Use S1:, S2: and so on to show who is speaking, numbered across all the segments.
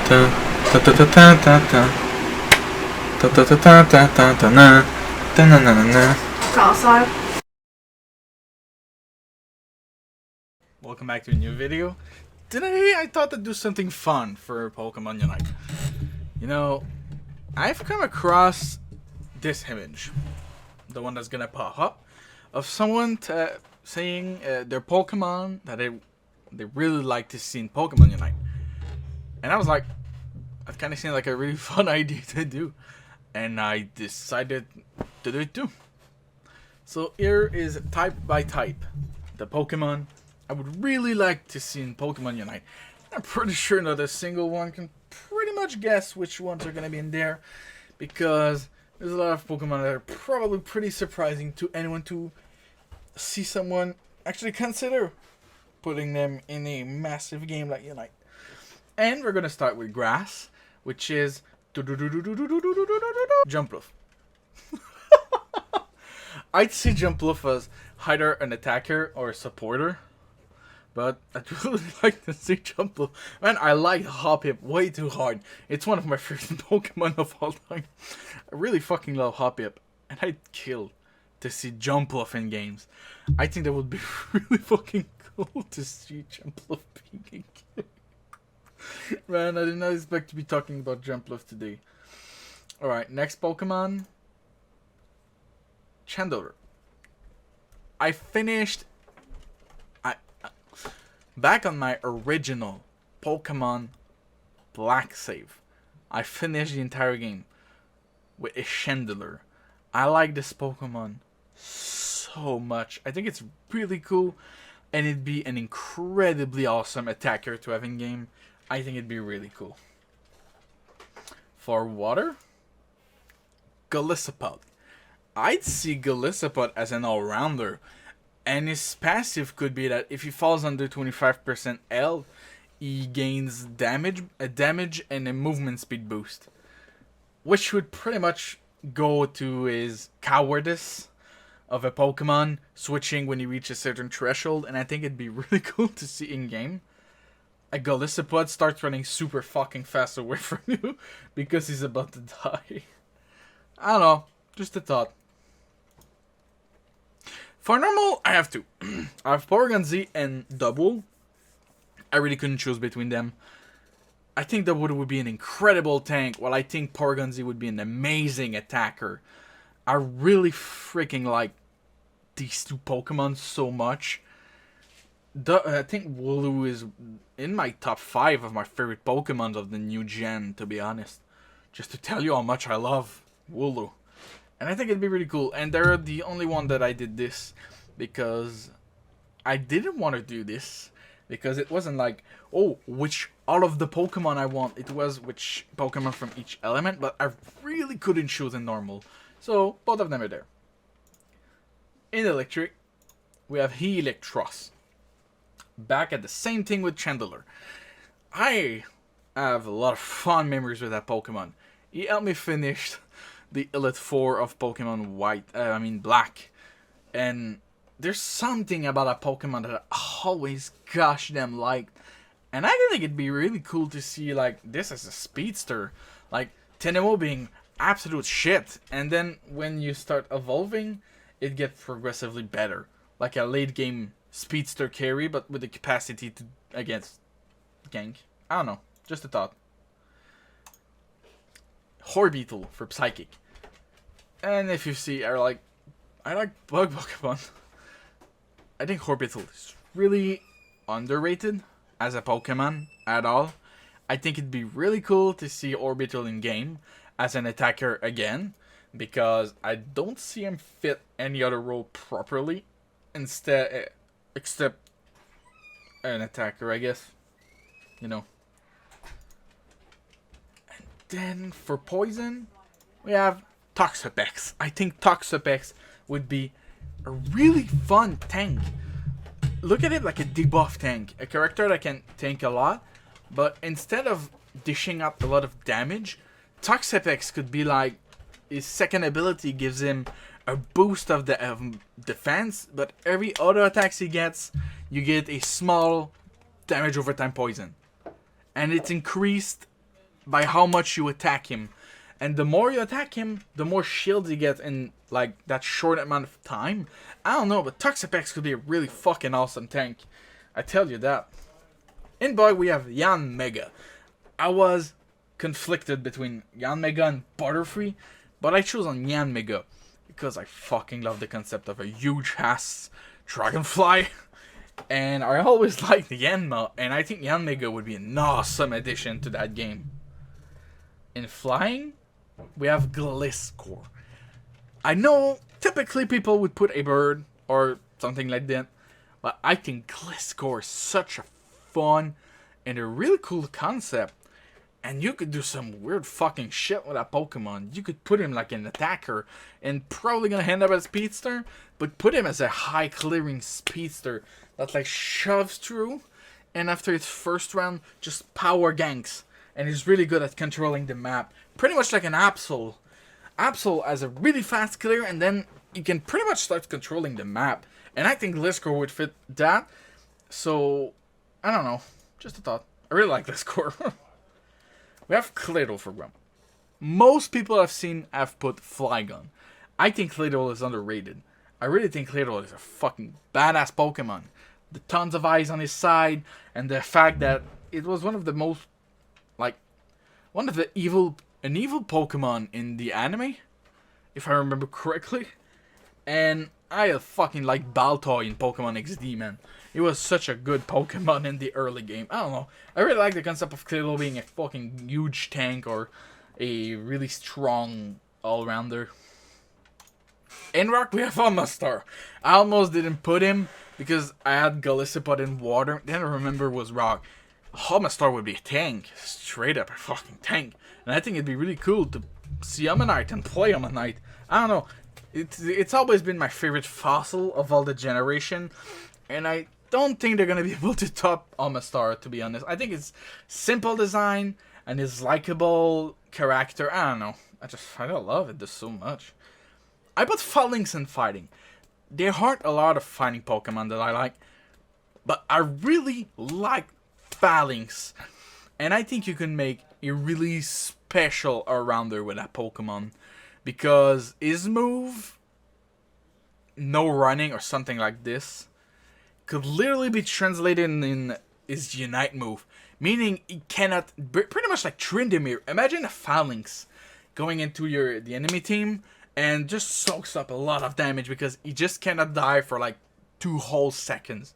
S1: Ta ta ta ta ta ta ta ta ta ta ta ta ta ta na ta na na na na.
S2: Outside.
S1: Welcome back to a new video. Today I thought to do something fun for Pokemon Unite. You know, I've come across this image, the one that's gonna pop up, of someone saying their Pokemon that they really like to see in Pokemon Unite. And I was like, I've kind of seen like a really fun idea to do, and I decided to do it too. So here is type by type the Pokemon I would really like to see in Pokemon Unite. I'm pretty sure not a single one can pretty much guess which ones are going to be in there, because there's a lot of Pokemon that are probably pretty surprising to anyone to see someone actually consider putting them in a massive game like Unite. And we're going to start with Grass, which is Jumpluff. I'd see Jumpluff as either an attacker or a supporter, but I'd really like to see Jumpluff. Man, I like Hoppip way too hard. It's one of my favorite Pokemon of all time. I really fucking love Hoppip, and I'd kill to see Jumpluff in games. I think that would be really fucking cool to see Jumpluff being in games. Man, I did not expect to be talking about Jumpluff today. Alright, next Pokemon. Chandelure. I finished... back on my original Pokemon Black save, I finished the entire game with a Chandelure. I like this Pokemon so much. I think it's really cool, and it'd be an incredibly awesome attacker to have in game. I think it'd be really cool. For water, Golisopod. I'd see Golisopod as an all-rounder, and his passive could be that if he falls under 25% health, he gains damage and a movement speed boost, which would pretty much go to his cowardice of a Pokemon switching when he reaches a certain threshold, and I think it'd be really cool to see in game. A Golisopod starts running super fucking fast away from you because he's about to die. I don't know, just a thought. For normal, I have two. I have Porygon Z and Double. I really couldn't choose between them. I think Double would be an incredible tank, while I think Porygon Z would be an amazing attacker. I really freaking like these two Pokemon so much. I think Wooloo is in my top 5 of my favorite Pokemon of the new gen, to be honest. Just to tell you how much I love Wooloo. And I think it'd be really cool. And they're the only one that I did this because I didn't want to do this. Because it wasn't like, oh, which all of the Pokemon I want. It was which Pokemon from each element. But I really couldn't choose in normal. So both of them are there. In Electric, we have Helectros. Back at the same thing with Chandelure. I have a lot of fond memories with that Pokemon. He helped me finish the Elite Four of Pokemon Black. And there's something about a Pokemon that I always gosh damn liked. And I think it'd be really cool to see like this as a speedster. Like Tenemo being absolute shit. And then when you start evolving, it gets progressively better. Like a late game speedster carry, but with the capacity to against gank. I don't know, just a thought. Horbeetle for Psychic. And if you see, I like bug Pokemon. I think Horbeetle is really underrated as a Pokemon at all. I think it'd be really cool to see Orbital in game as an attacker again, because I don't see him fit any other role properly. Instead, except an attacker, I guess. You know. And then for poison, we have Toxapex. I think Toxapex would be a really fun tank. Look at it like a debuff tank. A character that can tank a lot, but instead of dishing out a lot of damage, Toxapex could be like his second ability gives him a boost of the defense, but every auto attacks he gets, you get a small damage over time poison. And it's increased by how much you attack him. And the more you attack him, the more shields you get in like that short amount of time. I don't know, but Toxapex could be a really fucking awesome tank. I tell you that. In boy, we have Yanmega. I was conflicted between Yanmega and Butterfree, but I chose on Yanmega because I fucking love the concept of a huge ass dragonfly. And I always liked Yanma, and I think Yanmega would be an awesome addition to that game. In flying, we have Gliscor. I know typically people would put a bird or something like that, but I think Gliscor is such a fun and a really cool concept. And you could do some weird fucking shit with that Pokemon. You could put him like an attacker and probably gonna end up as a speedster, but put him as a high clearing speedster that like shoves through, and after its first round just power ganks, and he's really good at controlling the map. Pretty much like an Absol. Absol has a really fast clear, and then you can pretty much start controlling the map. And I think Gliscor would fit that. So, I don't know. Just a thought. I really like Gliscor. We have Claydol for Grum. Most people I've seen have put Flygon. I think Claydol is underrated. I really think Claydol is a fucking badass Pokemon. The tons of eyes on his side, and the fact that it was one of the most, like, one of the evil Pokemon in the anime, if I remember correctly. And I fucking like Baltoy in Pokemon XD, man. He was such a good Pokemon in the early game. I don't know. I really like the concept of Claydol being a fucking huge tank or a really strong all-rounder. In Rock, we have Almastar. I almost didn't put him because I had Golisopod in water. Then I remember it was Rock. Almastar would be a tank. Straight up a fucking tank. And I think it'd be really cool to see Ammonite and play Ammonite. I don't know. It's always been my favorite fossil of all the generation. And I don't think they're going to be able to top Almastar, to be honest. I think it's simple design and his likable character. I don't know. I don't love it just so much. I put Phalanx in fighting. There aren't a lot of fighting Pokemon that I like, but I really like Phalanx. And I think you can make a really special all-rounder with that Pokemon. Because his move, no running or something like this, could literally be translated in his Unite move. Meaning he cannot, pretty much like Tryndamere. Imagine a Phalanx going into the enemy team and just soaks up a lot of damage because he just cannot die for like 2 whole seconds.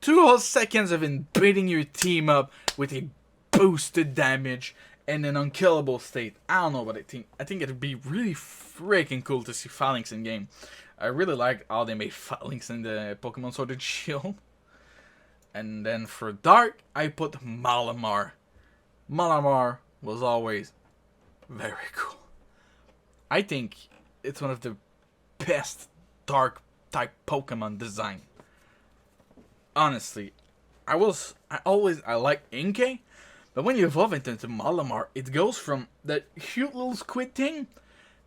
S1: 2 whole seconds of beating your team up with a boosted damage and an unkillable state. I don't know what I think. I think it'd be really freaking cool to see Phalanx in game. I really like how they made Phalanx in the Pokemon Sword and Shield. And then for Dark, I put Malamar. Malamar was always very cool. I think it's one of the best Dark type Pokemon design. Honestly, I like Inkay, but when you evolve it into Malamar, it goes from that cute little squid thing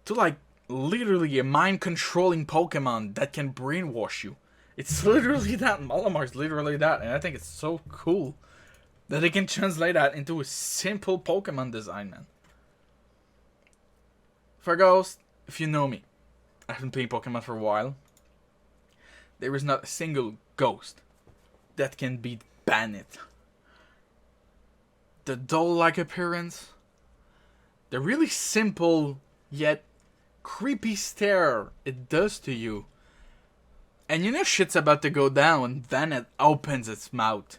S1: to like literally a mind-controlling Pokemon that can brainwash you. It's literally that. Malamar is literally that, and I think it's so cool that they can translate that into a simple Pokemon design, man. For Ghost, if you know me, I've been playing Pokemon for a while. There is not a single Ghost that can beat Bannet. The doll-like appearance, the really simple yet creepy stare it does to you, and you know shit's about to go down when Bannet opens its mouth.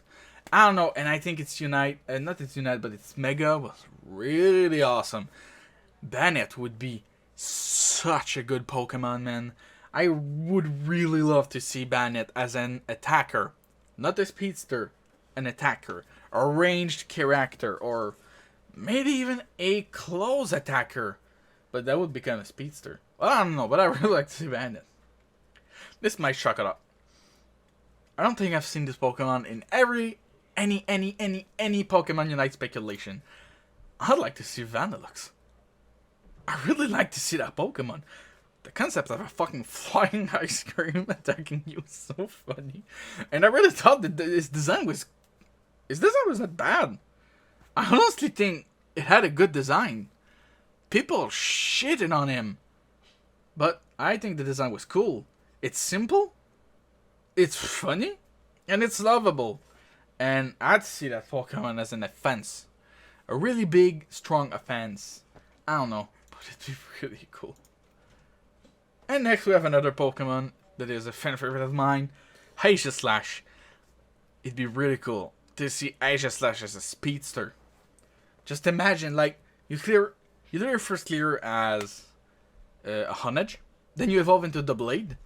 S1: I don't know, and I think it's Unite, not it's Unite, but it's Mega was really awesome. Bannet would be such a good Pokemon, man. I would really love to see Bannet as an attacker. Not a speedster, an attacker. A ranged character, or maybe even a close attacker. But that would become a speedster. Well, I don't know, but I really like to see Bannet. This might shock it up. I don't think I've seen this Pokemon in any Pokemon Unite speculation. I'd like to see Vanilluxe. I really like to see that Pokemon. The concept of a fucking flying ice cream attacking you is so funny. And I really thought that his design was not bad. I honestly think it had a good design. People shitting on him. But I think the design was cool. It's simple, it's funny, and it's lovable. And I'd see that Pokemon as an offense. A really big, strong offense. I don't know, but it'd be really cool. And next we have another Pokemon that is a fan favorite of mine, Aegislash. It'd be really cool to see Aegislash as a speedster. Just imagine, like, you do your first clear as a Honedge, then you evolve into the Blade,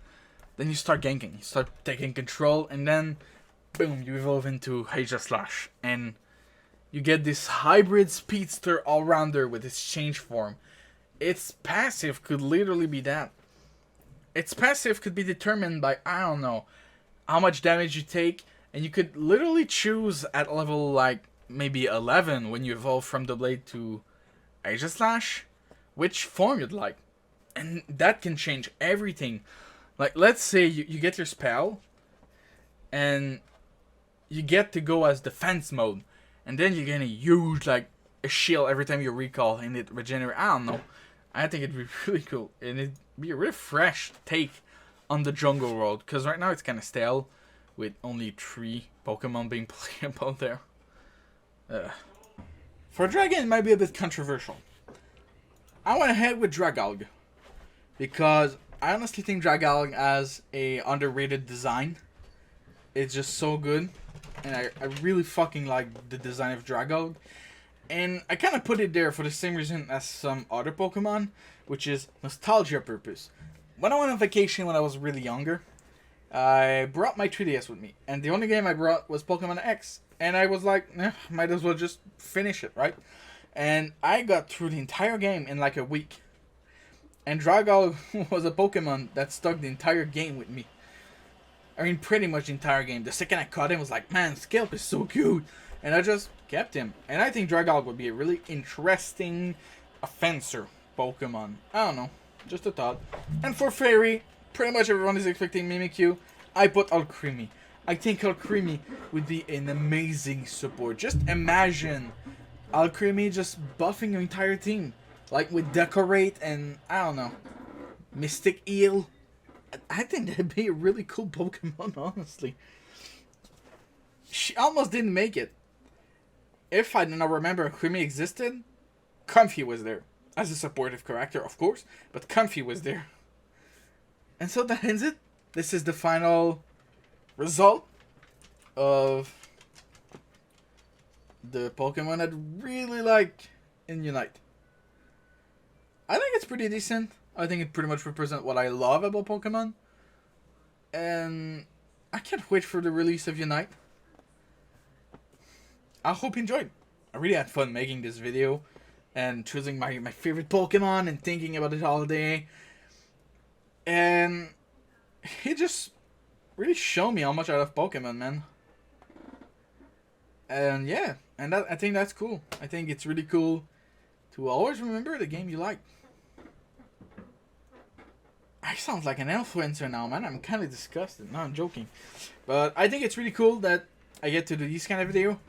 S1: then you start ganking, you start taking control, and then, boom, you evolve into Aegislash, and you get this hybrid speedster all-rounder with its change form. Its passive could literally be that. Its passive could be determined by, I don't know, how much damage you take, and you could literally choose at level like maybe 11 when you evolve from the Blade to Aegislash which form you'd like. And that can change everything. Like, let's say you get your spell, and you get to go as defense mode, and then you're gonna use like a shield every time you recall, and it regenerates. I don't know. I think it'd be really cool, and it'd be a really fresh take on the jungle world, because right now it's kind of stale, with only 3 Pokemon being playable there. For Dragon, it might be a bit controversial. I went ahead with Dragalg, because I honestly think Dragalg has a underrated design. It's just so good, and I really fucking like the design of Dragalg. And I kind of put it there for the same reason as some other Pokemon, which is nostalgia purpose. When I went on vacation when I was really younger, I brought my 3DS with me, and the only game I brought was Pokemon X. And I was like, might as well just finish it, right? And I got through the entire game in like a week. And Dragalg was a Pokemon that stuck the entire game with me. I mean, pretty much the entire game. The second I caught him, I was like, man, Scalp is so cute. And I just kept him. And I think Dragalg would be a really interesting offenser Pokemon. I don't know. Just a thought. And for Fairy, pretty much everyone is expecting Mimikyu. I put Alcremie. I think Alcremie would be an amazing support. Just imagine Alcremie just buffing your entire team. Like with Decorate and, I don't know, Mystic Eel. I think that'd be a really cool Pokemon, honestly. She almost didn't make it. If I do not remember Alcremie existed, Comfey was there. As a supportive character, of course, but Comfey was there. And so that ends it. This is the final result of the Pokemon I'd really like in Unite. I think it's pretty decent. I think it pretty much represents what I love about Pokemon. And I can't wait for the release of Unite. I hope you enjoyed. I really had fun making this video and choosing my favorite Pokemon and thinking about it all day. And it just really showed me how much I love Pokemon, man. And yeah, and I think that's cool. I think it's really cool to always remember the game you like. I sound like an influencer now, man. I'm kind of disgusted. No, I'm joking. But I think it's really cool that I get to do these kind of video.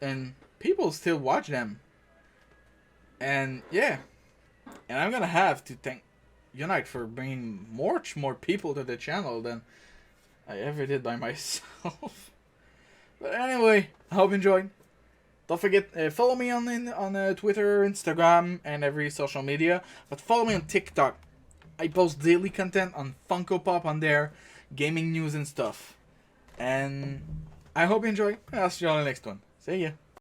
S1: And people still watch them. And yeah. And I'm gonna have to thank Unite for bringing much more people to the channel than I ever did by myself. But anyway, I hope you enjoyed. Don't forget, follow me on Twitter, Instagram, and every social media. But follow me on TikTok. I post daily content on Funko Pop on there, gaming news and stuff. And I hope you enjoy. I'll see you on the next one. See ya.